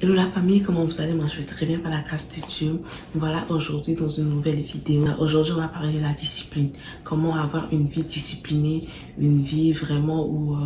Hello la famille, comment vous allez? Moi je vais très bien par la grâce de Dieu. Voilà, aujourd'hui dans une nouvelle vidéo. Aujourd'hui on va parler de la discipline. Comment avoir une vie disciplinée, une vie vraiment où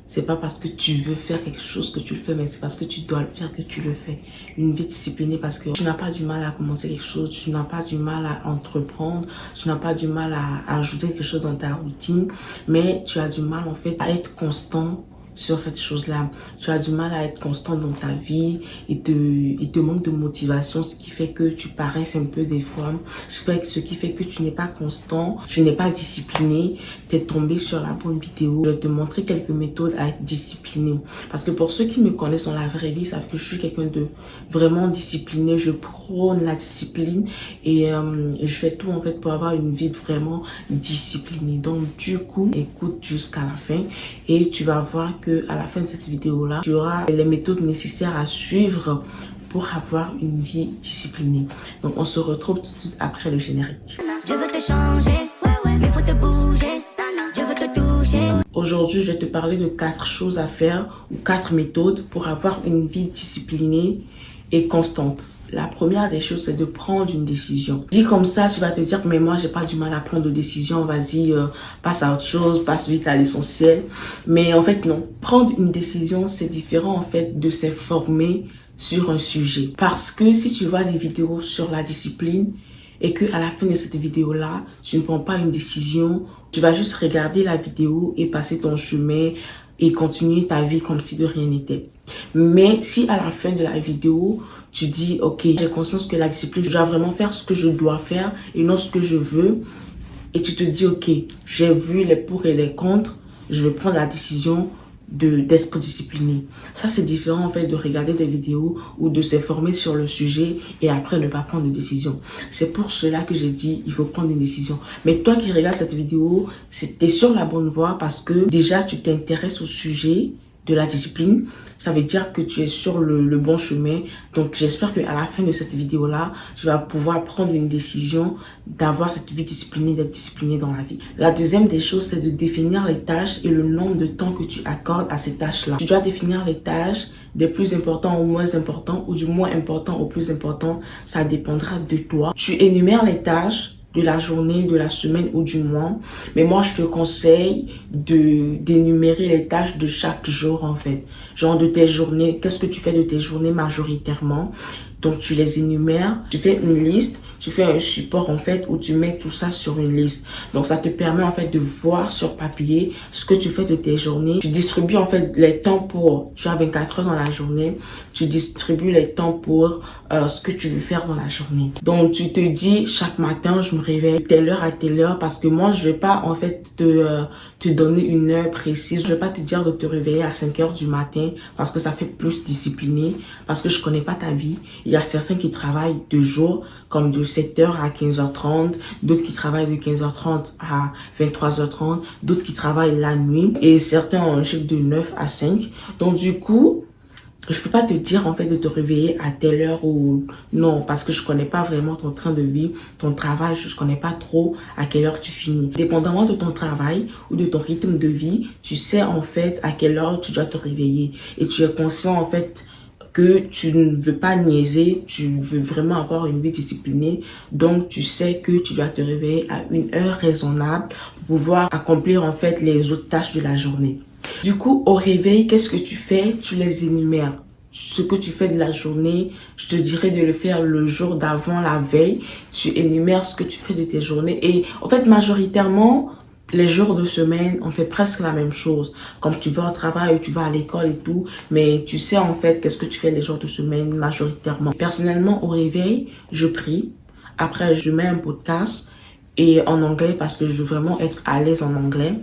c'est pas parce que tu veux faire quelque chose que tu le fais, mais c'est parce que tu dois le faire que tu le fais. Une vie disciplinée parce que tu n'as pas du mal à commencer quelque chose, tu n'as pas du mal à entreprendre, tu n'as pas du mal à ajouter quelque chose dans ta routine, mais tu as du mal en fait à être constant sur cette chose-là. Tu as du mal à être constant dans ta vie, il te manque de motivation, ce qui fait que tu paraisses un peu des fois, ce qui fait que tu n'es pas constant, tu n'es pas discipliné, tu es tombé sur la bonne vidéo. Je vais te montrer quelques méthodes à être discipliné. Parce que pour ceux qui me connaissent dans la vraie vie, savent que je suis quelqu'un de vraiment discipliné, je prône la discipline et je fais tout en fait pour avoir une vie vraiment disciplinée. Donc du coup, écoute jusqu'à la fin et tu vas voir que à la fin de cette vidéo là, tu auras les méthodes nécessaires à suivre pour avoir une vie disciplinée. Donc on se retrouve tout de suite après le générique. Je veux te changer, il faut te bouger, je veux te toucher. Aujourd'hui, je vais te parler de 4 choses à faire ou 4 méthodes pour avoir une vie disciplinée et constante. La première des choses, c'est de prendre une décision. Dit comme ça, tu vas te dire, mais moi, j'ai pas du mal à prendre de décision. Vas-y, passe à autre chose, passe vite à l'essentiel. Mais en fait, non. Prendre une décision, c'est différent en fait de s'informer sur un sujet. Parce que si tu vois des vidéos sur la discipline et que à la fin de cette vidéo-là, tu ne prends pas une décision, tu vas juste regarder la vidéo et passer ton chemin et continuer ta vie comme si de rien n'était. Mais si à la fin de la vidéo, tu dis, ok, j'ai conscience que la discipline, je dois vraiment faire ce que je dois faire et non ce que je veux. Et tu te dis, ok, j'ai vu les pour et les contre, je vais prendre la décision d'être discipliné. Ça, c'est différent en fait de regarder des vidéos ou de s'informer sur le sujet et après ne pas prendre de décision. C'est pour cela que j'ai dit, il faut prendre une décision. Mais toi qui regardes cette vidéo, t'es sur la bonne voie parce que déjà, tu t'intéresses au sujet de la discipline, ça veut dire que tu es sur le bon chemin. Donc j'espère qu'à la fin de cette vidéo là, tu vas pouvoir prendre une décision d'avoir cette vie disciplinée, d'être discipliné dans la vie. La deuxième des choses, c'est de définir les tâches et le nombre de temps que tu accordes à ces tâches là. Tu dois définir les tâches des plus importants au moins importants ou du moins important au plus important, ça dépendra de toi. Tu énumères les tâches de la journée, de la semaine ou du mois. Mais moi, je te conseille d'énumérer les tâches de chaque jour, en fait. Genre de tes journées, qu'est-ce que tu fais de tes journées majoritairement? Donc, tu les énumères, tu fais une liste, tu fais un support, en fait, où tu mets tout ça sur une liste. Donc, ça te permet, en fait, de voir sur papier ce que tu fais de tes journées. Tu distribues, en fait, les temps pour... Tu as 24 heures dans la journée. Tu distribues les temps pour ce que tu veux faire dans la journée. Donc, tu te dis, chaque matin, je me réveille telle heure à telle heure parce que moi, je vais pas, en fait, te donner une heure précise. Je vais pas te dire de te réveiller à 5 heures du matin parce que ça fait plus discipliné, parce que je connais pas ta vie. Il y a certains qui travaillent de jour, comme de 7h à 15h30, d'autres qui travaillent de 15h30 à 23h30, d'autres qui travaillent la nuit et certains ont un chiffre de 9 à 5. Donc du coup, je peux pas te dire en fait de te réveiller à telle heure ou non, parce que je connais pas vraiment ton train de vie, ton travail, je connais pas trop à quelle heure tu finis. Dépendamment de ton travail ou de ton rythme de vie, tu sais en fait à quelle heure tu dois te réveiller et tu es conscient en fait que tu ne veux pas niaiser, tu veux vraiment avoir une vie disciplinée. Donc, tu sais que tu dois te réveiller à une heure raisonnable pour pouvoir accomplir en fait les autres tâches de la journée. Du coup, au réveil, qu'est-ce que tu fais? Tu les énumères. Ce que tu fais de la journée, je te dirais de le faire le jour d'avant, la veille. Tu énumères ce que tu fais de tes journées. Et en fait, majoritairement, les jours de semaine, on fait presque la même chose. Comme tu vas au travail, tu vas à l'école et tout. Mais tu sais en fait qu'est-ce que tu fais les jours de semaine majoritairement. Personnellement, au réveil, je prie. Après, je mets un podcast. Et en anglais parce que je veux vraiment être à l'aise en anglais.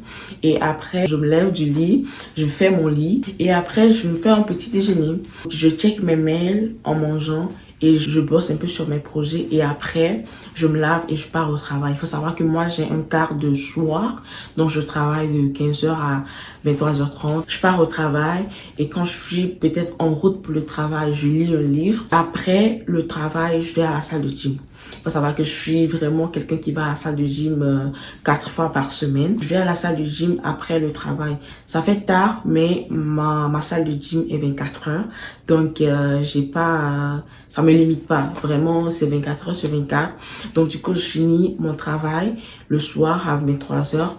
Et après, je me lève du lit, je fais mon lit. Et après, je me fais un petit déjeuner. Je check mes mails en mangeant. et je bosse un peu sur mes projets et après je me lave et je pars au travail. Il faut savoir que moi j'ai un quart de soir, donc je travaille de 15h à 23h30. Je pars au travail et quand je suis peut-être en route pour le travail, je lis un livre. Après le travail, je vais à la salle de gym. Il faut savoir que je suis vraiment quelqu'un qui va à la salle de gym 4 fois par semaine. Je vais à la salle de gym après le travail. Ça fait tard, mais ma salle de gym est 24 heures. Donc, j'ai pas, ça me limite pas. Vraiment, c'est 24 heures sur 24. Donc, du coup, je finis mon travail le soir à 23 heures.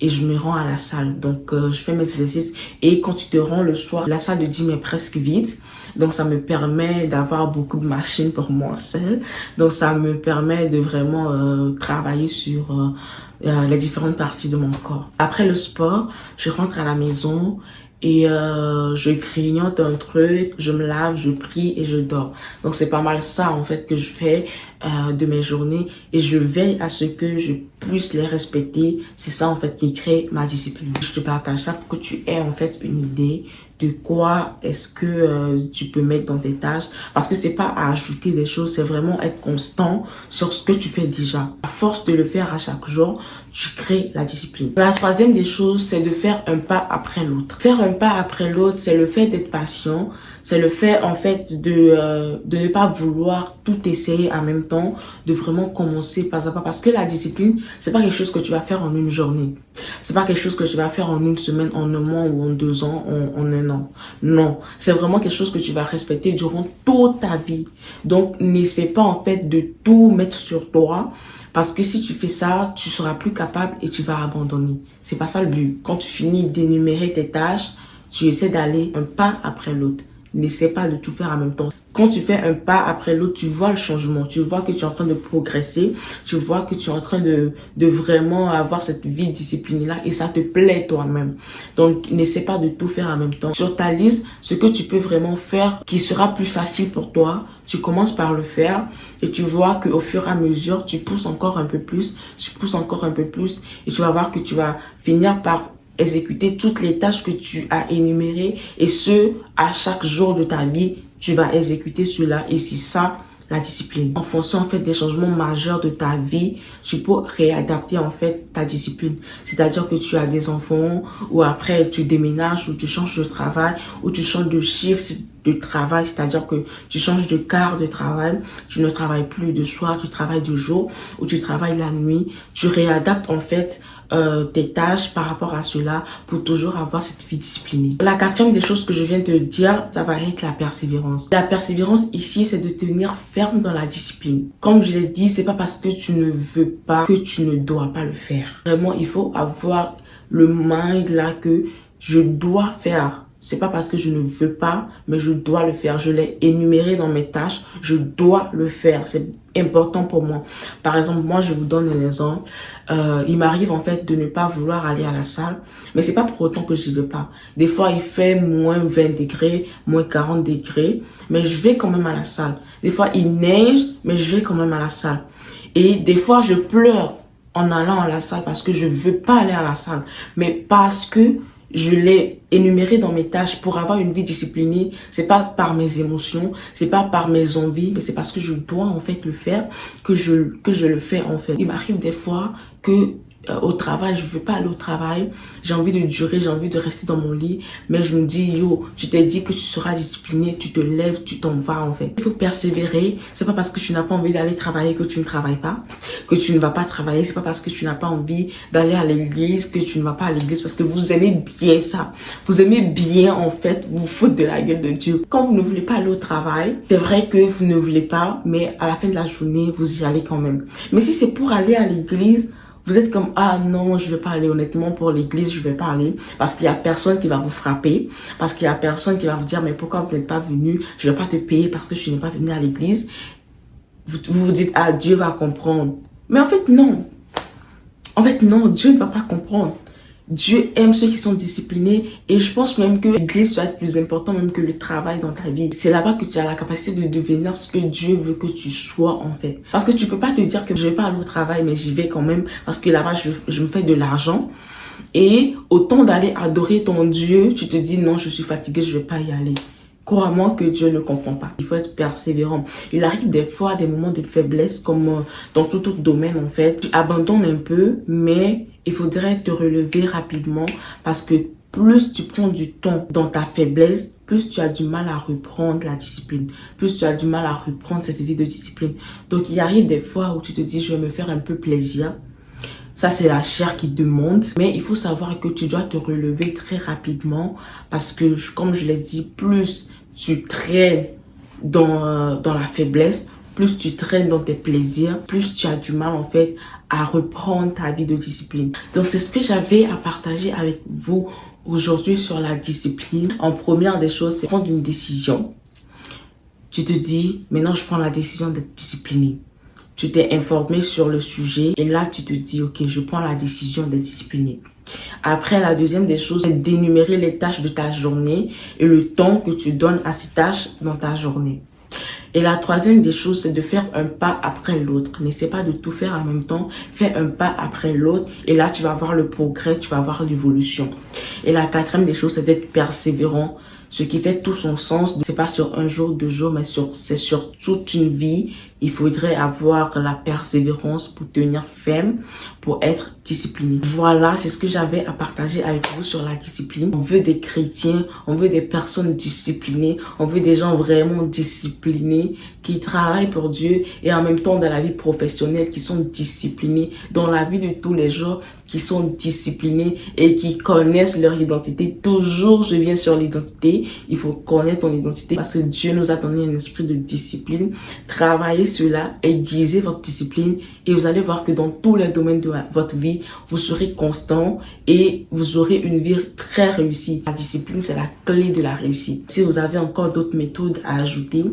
Et je me rends à la salle. Donc, je fais mes exercices. Et quand tu te rends le soir, la salle de gym est presque vide. Donc, ça me permet d'avoir beaucoup de machines pour moi seule. Donc, ça me permet de vraiment travailler sur les différentes parties de mon corps. Après le sport, je rentre à la maison et je grignote un truc, je me lave, je prie et je dors. Donc, c'est pas mal ça, en fait, que je fais de mes journées et je veille à ce que je puisse les respecter. C'est ça, en fait, qui crée ma discipline. Je te partage ça pour que tu aies, en fait, une idée de quoi est-ce que tu peux mettre dans tes tâches. Parce que c'est pas à ajouter des choses, c'est vraiment être constant sur ce que tu fais déjà. À force de le faire à chaque jour, tu crées la discipline. La troisième des choses, c'est de faire un pas après l'autre. Faire un pas après l'autre, c'est le fait d'être patient. C'est le fait, en fait, de ne pas vouloir tout essayer en même temps, de vraiment commencer pas à pas. Parce que la discipline, c'est pas quelque chose que tu vas faire en une journée. C'est pas quelque chose que tu vas faire en une semaine, en un mois ou en 2 ans, en un an. Non. C'est vraiment quelque chose que tu vas respecter durant toute ta vie. Donc, n'essaie pas, en fait, de tout mettre sur toi. Parce que si tu fais ça, tu seras plus capable et tu vas abandonner. C'est pas ça le but. Quand tu finis d'énumérer tes tâches, tu essaies d'aller un pas après l'autre. N'essaie pas de tout faire en même temps. Quand tu fais un pas après l'autre, tu vois le changement. Tu vois que tu es en train de progresser. Tu vois que tu es en train de vraiment avoir cette vie disciplinée-là et ça te plaît toi-même. Donc, n'essaie pas de tout faire en même temps. Sur ta liste, ce que tu peux vraiment faire qui sera plus facile pour toi, tu commences par le faire et tu vois qu'au fur et à mesure, tu pousses encore un peu plus, tu pousses encore un peu plus et tu vas voir que tu vas finir par exécuter toutes les tâches que tu as énumérées et ce, à chaque jour de ta vie, tu vas exécuter cela et c'est ça la discipline. En fonction en fait des changements majeurs de ta vie, tu peux réadapter en fait ta discipline. C'est-à-dire que tu as des enfants ou après tu déménages ou tu changes de travail ou tu changes de shift de travail, c'est-à-dire que tu changes de quart de travail, tu ne travailles plus de soir, tu travailles de jour ou tu travailles la nuit, tu réadaptes en fait tes tâches par rapport à cela pour toujours avoir cette vie disciplinée. La quatrième des choses que je viens de dire, ça va être la persévérance. La persévérance ici, c'est de tenir ferme dans la discipline. Comme je l'ai dit, c'est pas parce que tu ne veux pas que tu ne dois pas le faire. Vraiment, il faut avoir le mind là que je dois faire. C'est pas parce que je ne veux pas, mais je dois le faire. Je l'ai énuméré dans mes tâches. Je dois le faire. C'est important pour moi. Par exemple, moi, je vous donne un exemple. Il m'arrive en fait de ne pas vouloir aller à la salle, mais c'est pas pour autant que je ne veux pas. Des fois, il fait moins 20 degrés, moins 40 degrés, mais je vais quand même à la salle. Des fois, il neige, mais je vais quand même à la salle. Et des fois, je pleure en allant à la salle parce que je veux pas aller à la salle, mais parce que je l'ai énuméré dans mes tâches pour avoir une vie disciplinée. C'est pas par mes émotions, c'est pas par mes envies, mais c'est parce que je dois en fait le faire que je le fais en fait. Il m'arrive des fois que au travail, je veux pas aller au travail, j'ai envie de durer, j'ai envie de rester dans mon lit, mais je me dis yo, tu t'es dit que tu seras discipliné, tu te lèves, tu t'en vas en fait. Il faut persévérer. C'est pas parce que tu n'as pas envie d'aller travailler que tu ne travailles pas, que tu ne vas pas travailler. C'est pas parce que tu n'as pas envie d'aller à l'église que tu ne vas pas à l'église, parce que vous aimez bien ça. Vous aimez bien en fait vous foutre de la gueule de Dieu. Quand vous ne voulez pas aller au travail, c'est vrai que vous ne voulez pas, mais à la fin de la journée, vous y allez quand même. Mais si c'est pour aller à l'église, vous êtes comme, ah non, je vais pas aller, honnêtement, pour l'église, je vais pas aller, parce qu'il y a personne qui va vous frapper, parce qu'il y a personne qui va vous dire, mais pourquoi vous n'êtes pas venu, je vais pas te payer parce que tu n'es pas venu à l'église. Vous vous dites, ah, Dieu va comprendre. Mais en fait, non. En fait, non, Dieu ne va pas comprendre. Dieu aime ceux qui sont disciplinés et je pense même que l'église doit être plus important même que le travail dans ta vie. C'est là-bas que tu as la capacité de devenir ce que Dieu veut que tu sois en fait. Parce que tu peux pas te dire que je vais pas aller au travail mais j'y vais quand même parce que là-bas je me fais de l'argent. Et autant d'aller adorer ton Dieu, tu te dis non, je suis fatiguée, je vais pas y aller. Crois-moi que Dieu ne comprend pas. Il faut être persévérant. Il arrive des fois des moments de faiblesse, comme dans tout autre domaine en fait. Tu abandonnes un peu, mais il faudrait te relever rapidement parce que plus tu prends du temps dans ta faiblesse, plus tu as du mal à reprendre la discipline, plus tu as du mal à reprendre cette vie de discipline. Donc il arrive des fois où tu te dis je vais me faire un peu plaisir. Ça, c'est la chair qui demande. Mais il faut savoir que tu dois te relever très rapidement parce que, comme je l'ai dit, plus tu traînes dans la faiblesse, plus tu traînes dans tes plaisirs, plus tu as du mal en fait à reprendre ta vie de discipline. Donc, c'est ce que j'avais à partager avec vous aujourd'hui sur la discipline. En première des choses, c'est prendre une décision. Tu te dis, maintenant je prends la décision d'être discipliné. Tu t'es informé sur le sujet et là tu te dis ok, je prends la décision d'être discipliné. Après, la deuxième des choses, c'est d'énumérer les tâches de ta journée et le temps que tu donnes à ces tâches dans ta journée. Et la troisième des choses, c'est de faire un pas après l'autre. N'essaie pas de tout faire en même temps. Fais un pas après l'autre et là tu vas voir le progrès, tu vas voir l'évolution. Et la quatrième des choses, c'est d'être persévérant. Ce qui fait tout son sens, c'est pas sur un jour, 2 jours, mais c'est sur toute une vie. Il faudrait avoir la persévérance pour tenir ferme, pour être discipliné. Voilà, c'est ce que j'avais à partager avec vous sur la discipline. On veut des chrétiens, on veut des personnes disciplinées, on veut des gens vraiment disciplinés, qui travaillent pour Dieu et en même temps dans la vie professionnelle, qui sont disciplinés, dans la vie de tous les jours, qui sont disciplinés et qui connaissent leur identité. Toujours, je viens sur l'identité. Il faut connaître ton identité parce que Dieu nous a donné un esprit de discipline. Travaillez cela, aiguisez votre discipline et vous allez voir que dans tous les domaines de votre vie, vous serez constant et vous aurez une vie très réussie. La discipline, c'est la clé de la réussite. Si vous avez encore d'autres méthodes à ajouter,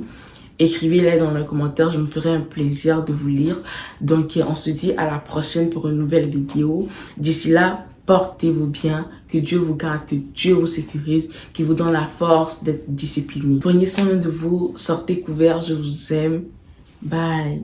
écrivez-les dans les commentaires, je me ferai un plaisir de vous lire. Donc, on se dit à la prochaine pour une nouvelle vidéo. D'ici là, portez-vous bien, que Dieu vous garde, que Dieu vous sécurise, qu'il vous donne la force d'être discipliné. Prenez soin de vous, sortez couverts, je vous aime. Bye.